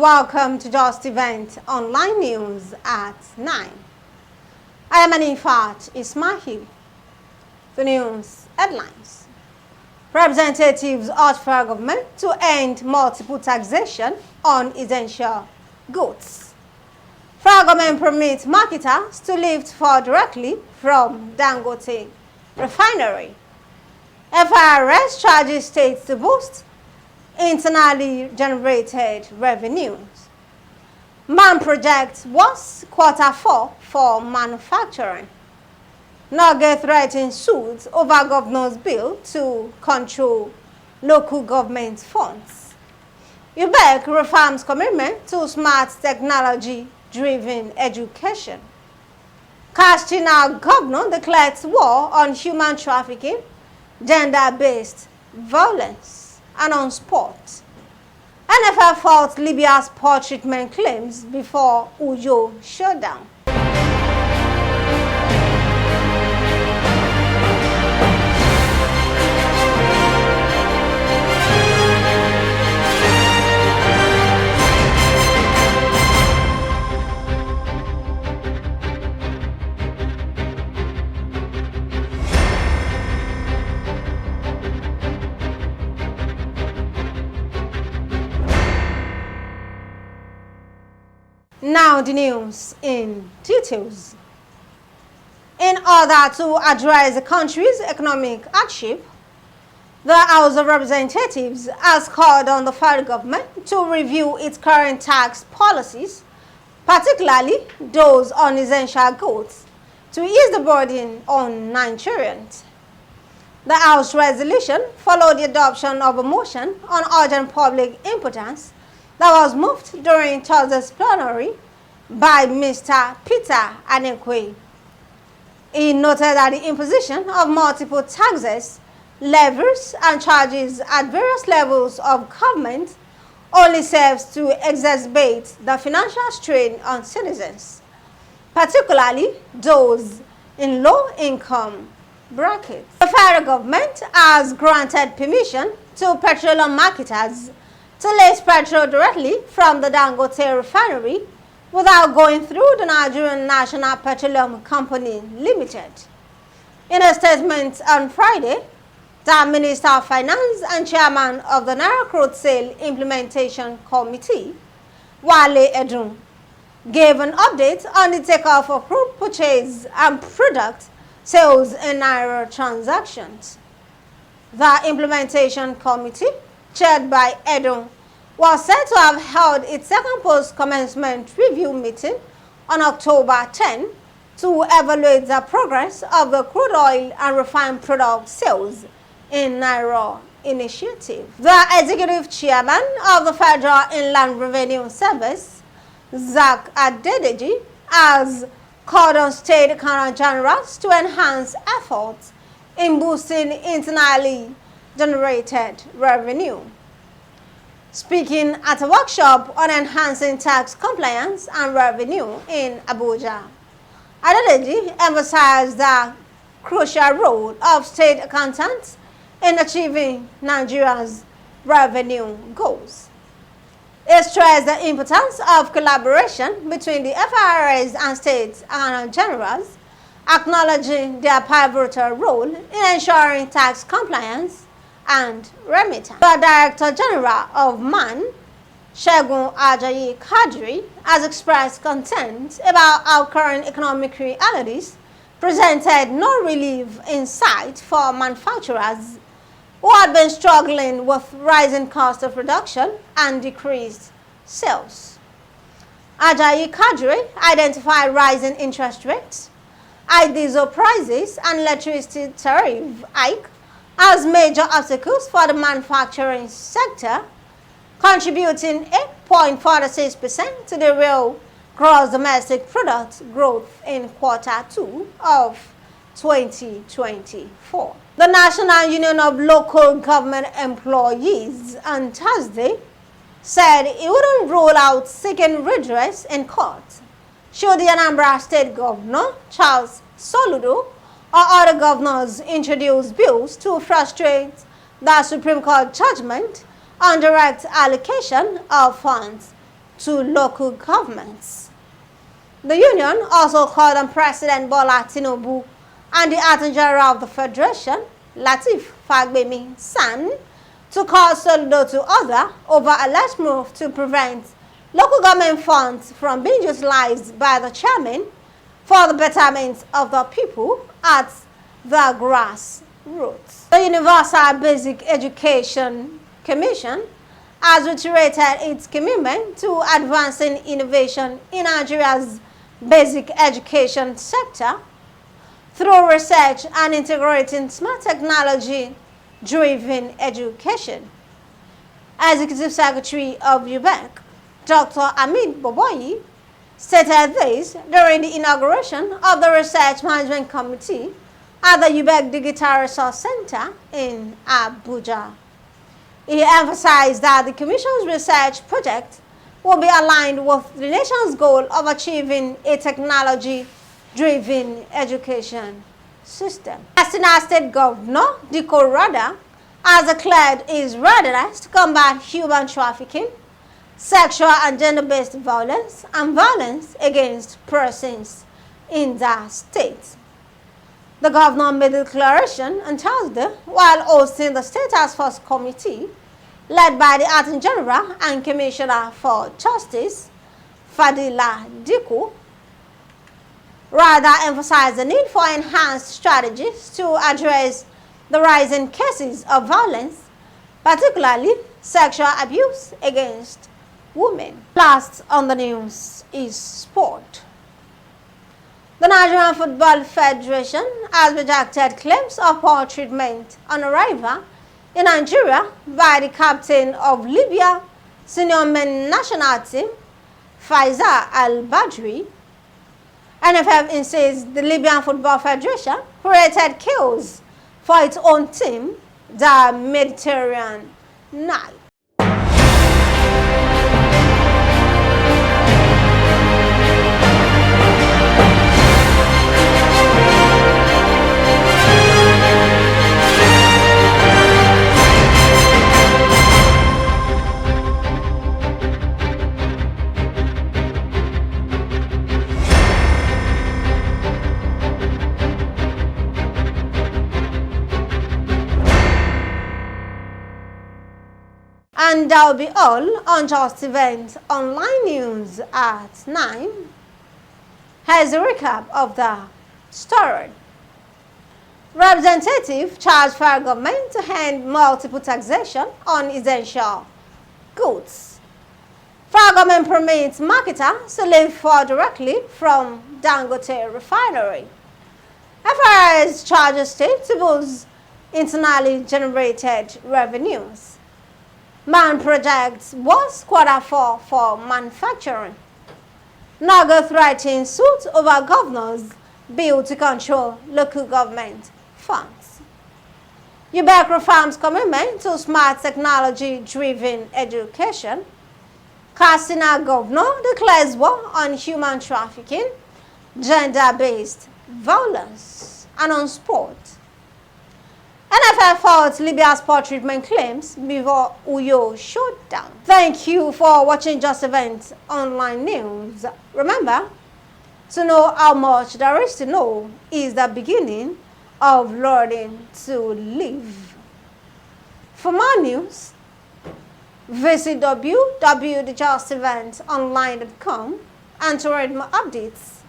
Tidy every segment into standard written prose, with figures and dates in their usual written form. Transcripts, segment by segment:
and welcome to Justeventonline News at 9. I am Anifat Ismail. The news headlines. Representatives urge federal government to end multiple taxation on essential goods. Federal government permits marketers to lift fuel directly from Dangote refinery. FIRS charges states to boost internally generated revenues. MAN project was Q4 for manufacturing. NULGE threatens suits over governor's bill to control local government funds. UBEC reaffirms commitment to smart technology-driven education. Katsina governor declares war on human trafficking, gender-based violence. And on sport, NFL faults Libya's poor treatment claims before showdown. Now the news in details. In order to address the country's economic hardship, the House of Representatives has called on the federal government to review its current tax policies, particularly those on essential goods, to ease the burden on Nigerians. The House resolution followed the adoption of a motion on urgent public importance that was moved during Thursday's plenary by Mr. Peter Anekwe. He noted that the imposition of multiple taxes, levies, and charges at various levels of government only serves to exacerbate the financial strain on citizens, particularly those in low-income brackets. The federal government has granted permission to petroleum marketers to list petrol directly from the Dangote refinery without going through the Nigerian National Petroleum Company Limited. In a statement on Friday, the Minister of Finance and Chairman of the Naira Crude Sale Implementation Committee, Wale Edun, gave an update on the takeoff of crude purchase and product sales in Naira transactions. The Implementation Committee, chaired by Edun, was said to have held its second post-commencement review meeting on October 10 to evaluate the progress of the crude oil and refined product sales in Naira initiative. The executive chairman of the Federal Inland Revenue Service, Zach Adedeji, has called on state accountant generals to enhance efforts in boosting internally generated revenue. Speaking at a workshop on enhancing tax compliance and revenue in Abuja, Adedeji emphasized the crucial role of state accountants in achieving Nigeria's revenue goals. He stressed the importance of collaboration between the FIRS and state accountant generals, acknowledging their pivotal role in ensuring tax compliance and remittance. The Director General of MAN, Segun Ajayi Kadri, has expressed concern about how current economic realities presented no relief in sight for manufacturers who had been struggling with rising cost of production and decreased sales. Ajayi Kadri identified rising interest rates, high diesel prices, and electricity tariff hike as major obstacles for the manufacturing sector, contributing 8.46% to the real gross domestic product growth in Q2 of 2024. The National Union of Local Government Employees on Thursday said it wouldn't rule out seeking redress in court should the Anambra State Governor, Charles Soludo, or other governors introduce bills to frustrate the Supreme Court judgment on direct allocation of funds to local governments. The union also called on President Bola Tinubu and the Attorney General of the Federation, Lateef Fagbemi-San, to call solidarity to order over alleged move to prevent local government funds from being utilized by the chairman for the betterment of the people at the grassroots. The Universal Basic Education Commission has reiterated its commitment to advancing innovation in Nigeria's basic education sector through research and integrating smart technology-driven education. Executive Secretary of UBEC, Dr. Amit Boboyi, stated this during the inauguration of the Research Management Committee at the UBEC Digital Resource Center in Abuja. He emphasized that the Commission's research project will be aligned with the nation's goal of achieving a technology-driven education system. Katsina State Governor Diko Rada has declared his readiness to combat human trafficking, sexual and gender-based violence, and violence against persons in the state. The governor made the declaration on Thursday while hosting the State Task Force Committee led by the Attorney General and Commissioner for Justice, Fadila Diko. Rather emphasized the need for enhanced strategies to address the rising cases of violence, particularly sexual abuse against women. Last on the news is sport. The Nigerian Football Federation has rejected claims of poor treatment on arrival in Nigeria by the captain of Libya senior men national team, Faisal Al-Badri. NFF insists the Libyan Football Federation created chaos for its own team, the Mediterranean Night. And that will be all on Justeventonline news at 9. Here's a recap of the story. Representative charged federal government to end multiple taxation on essential goods. Federal government permits marketers to live for directly from Dangote refinery. FIRS charges state to boost internally generated revenues. Man projects was Q4 for manufacturing. NULGE threatens suit over governors' bill to control local government funds. UBEC reaffirms commitment to smart technology-driven education. Katsina governor declares war on human trafficking, gender-based violence, and on sport. NFF faults Libya's poor treatment claims before Uyo showdown. Thank you for watching Justeventonline news. Remember, to know how much there is to know is the beginning of learning to live. For more news, visit www.justeventonline.com and to read more updates.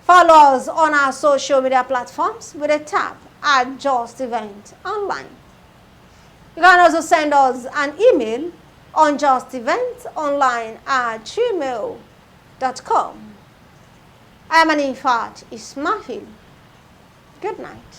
Follow us on our social media platforms with a tap at Justeventonline. You can also send us an email on justeventonline@gmail.com. I am Anifat Ismail. Good night.